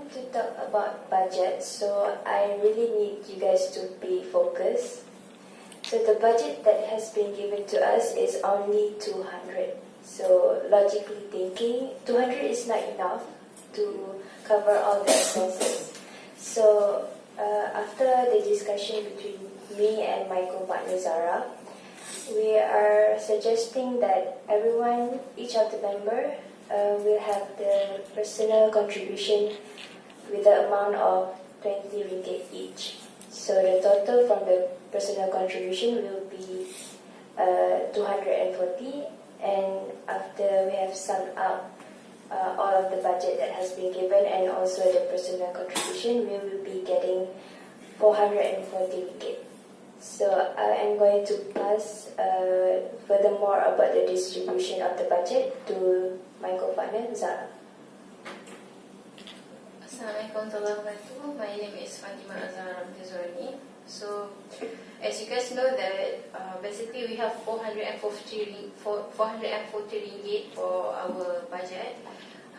want to talk about budget, so I really need you guys to be focused. So the budget that has been given to us is only 200. So logically thinking, 200 is not enough to cover all the expenses. So after the discussion between me and my co-partner Zara, we are suggesting that everyone, each of the member, will have the personal contribution with the amount of 20 ringgit each. So the total from the personal contribution will be 240, and after we have summed up all of the budget that has been given and also the personal contribution, we will be getting 440 ringgit. So I am going to pass furthermore about the distribution of the budget to my co-partner Zara. Assalamualaikum warahmatullahi wabarakatuh. My name is Fatima Azhar Abdizwani. So, as you guys know that basically we have 440 ringgit for our budget.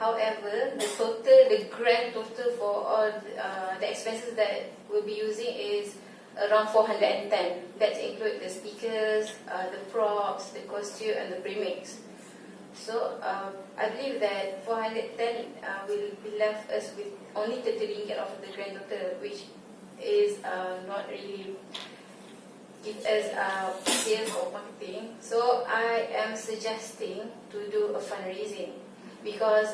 However, the grand total for all the expenses that we'll be using is around 410. That includes the stickers, the props, the costume, and the premix. So I believe that 410 will be left us with only 30 ringgit of the grand total, which is not really give us sales or marketing. So I am suggesting to do a fundraising, because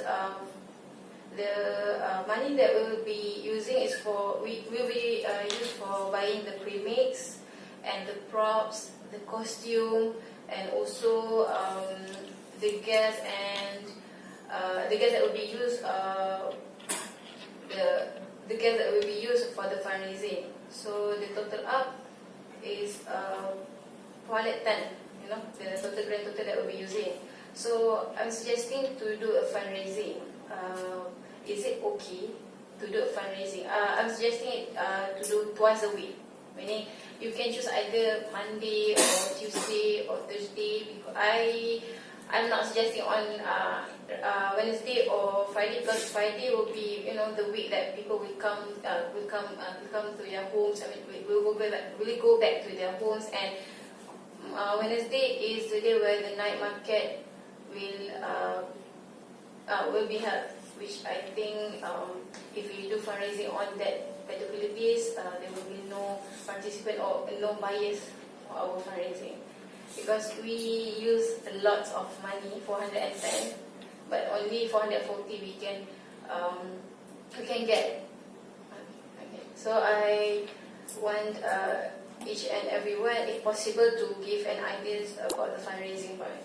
the money that we will be using is will be used for buying the premix and the props, the costume, and also the gas that will be used the gas that will be used for the fundraising. So the total up is 410. The total grand total that we'll be using. So I'm suggesting to do a fundraising. Is it okay to do a fundraising? I'm suggesting it to do twice a week. Meaning you can choose either Monday or Tuesday or Thursday. I'm not suggesting on Wednesday or Friday, because Friday will be the week that people will come to their homes. I mean, we go back to their homes, and Wednesday is the day where the night market will be held, which I think if you do fundraising on that particular days, there will be no participant or no buyers for our fundraising, because we use a lot of money, 410, but only 440 we can get. Okay. So I want each and everyone, if possible, to give an ideas about the fundraising part.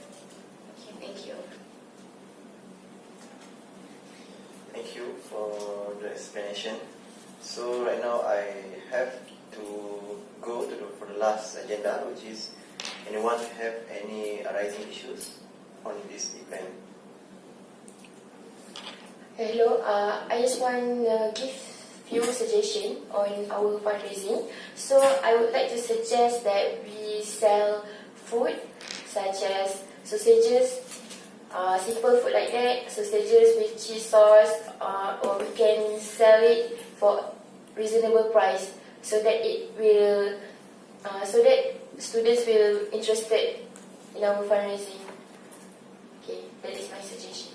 Okay, thank you. Thank you for the explanation. So right now I have to go for the last agenda, which is anyone have any arising issues on this event? Hello, I just want to give few suggestions on our fundraising. So I would like to suggest that we sell food such as sausages, simple food like that, sausages with cheese sauce, or we can sell it for reasonable price, so that students will interested in our fundraising. Okay, that is my suggestion.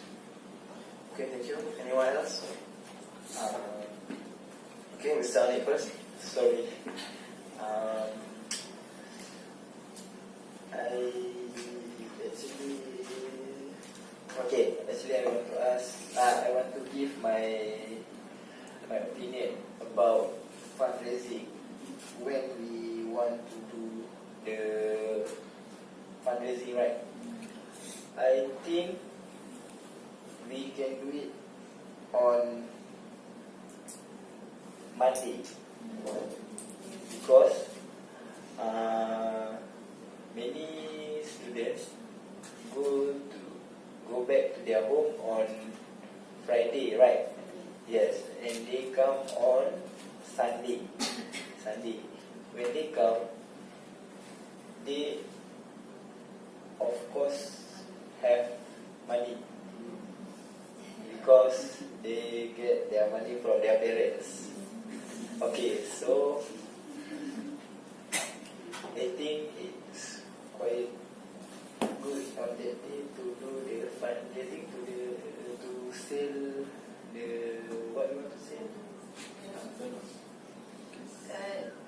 Okay, thank you. Anyone else? Okay, Mr. Ali first. Sorry. Actually, I want to give my opinion about fundraising. When we want to do the fundraising, right? I think we can do it on Monday, because many students go back to their home on Friday, right? Yes, and they come on Sunday. When they come, they of course have money, because they get their money from their parents. Okay, so I think it's quite good on that day to do the fundraising to sell the what you want to say?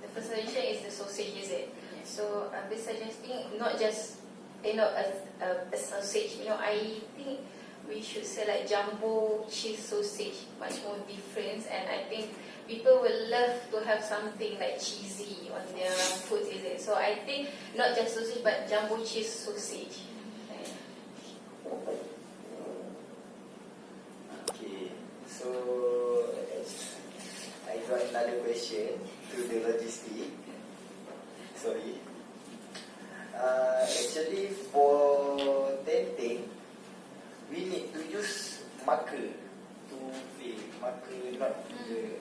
The first suggestion is the sausage, is it? So I've been suggesting not just a sausage. I think we should say like jumbo cheese sausage, much more difference, and I think people will love to have something like cheesy on their food, is it? So I think not just sausage but jumbo cheese sausage. Okay, so I got another question to the logistic. Sorry. Actually, for tenting, we need to use marker to fill. Marker, not the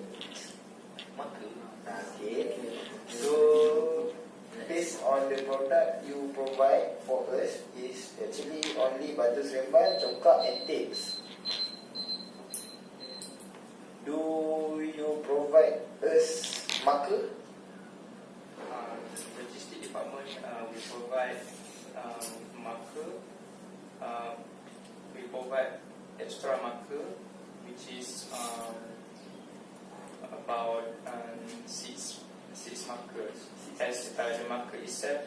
marker. Okay. So, based on the product you provide for us is actually only batu seremban, congkak and tapes. Do you provide us marker? Logistic department we provide marker. We provide extra marker, which is about six markers. As the marker itself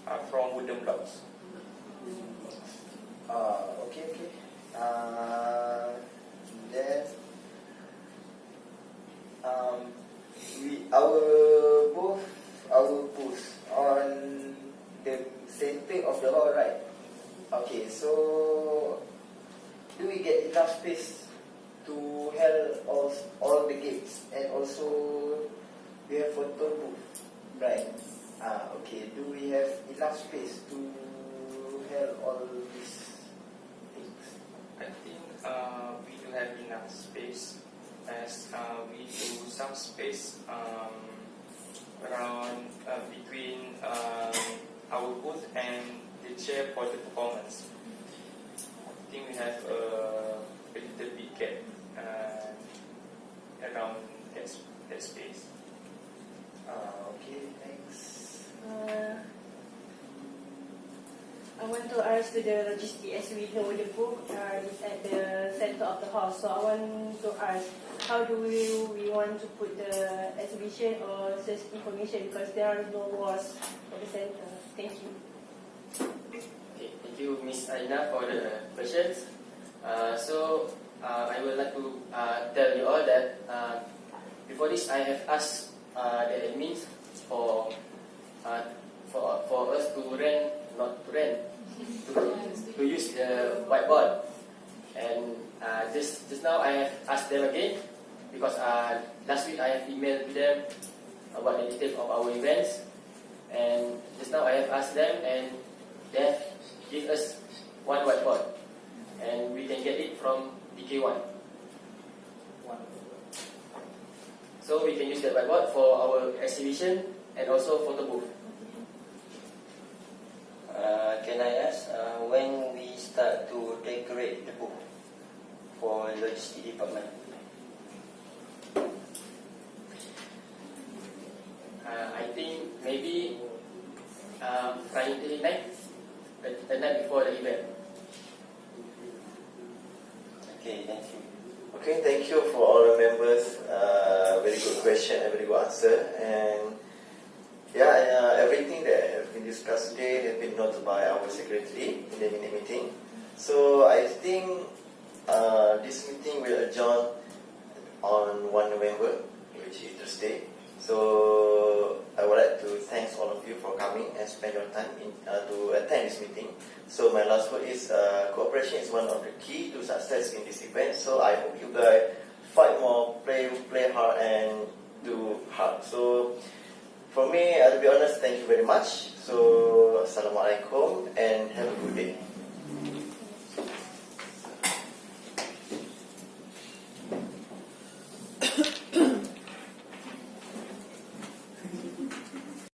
are from wooden blocks. Okay. Then our booth on the center of the hall, right? Okay, so do we get enough space to hold all the gates, and also we have photo booth, right? Okay, do we have enough space to hold all these things? I think we do have enough space, as we do some space around between our booth and the chair for the performance. I think we have a little bit gap around that space. Okay, thanks. I want to ask to the logistic, as we know the book is at the center of the house. So I want to ask, how do we want to put the exhibition or search information, because there are no walls for the center. Thank you. Okay, thank you, Ms. Aina, for the questions. I would like to tell you all that before this, I have asked the admins for us to to use the whiteboard, and just now I have asked them again, because last week I have emailed them about the details of our events, and just now I have asked them, and they have give us one whiteboard, and we can get it from DK1. So we can use that whiteboard for our exhibition and also photo booth. Can I ask when we start to decorate the booth for logistic department? I think maybe Friday night, the night before the event. Okay, thank you. Okay, thank you for all the members. Very good question and very good answer. And everything that has been discussed today has been noted by our secretary in the minute meeting. So I think this meeting will adjourn on 1 November, which is Thursday. So I would like to thank all of you for coming and spend your time to attend this meeting. So my last word is cooperation is one of the key to success in this event. So I hope you guys fight more, play hard, and do hard. So for me, to be honest, thank you very much. So Assalamualaikum and have a good day.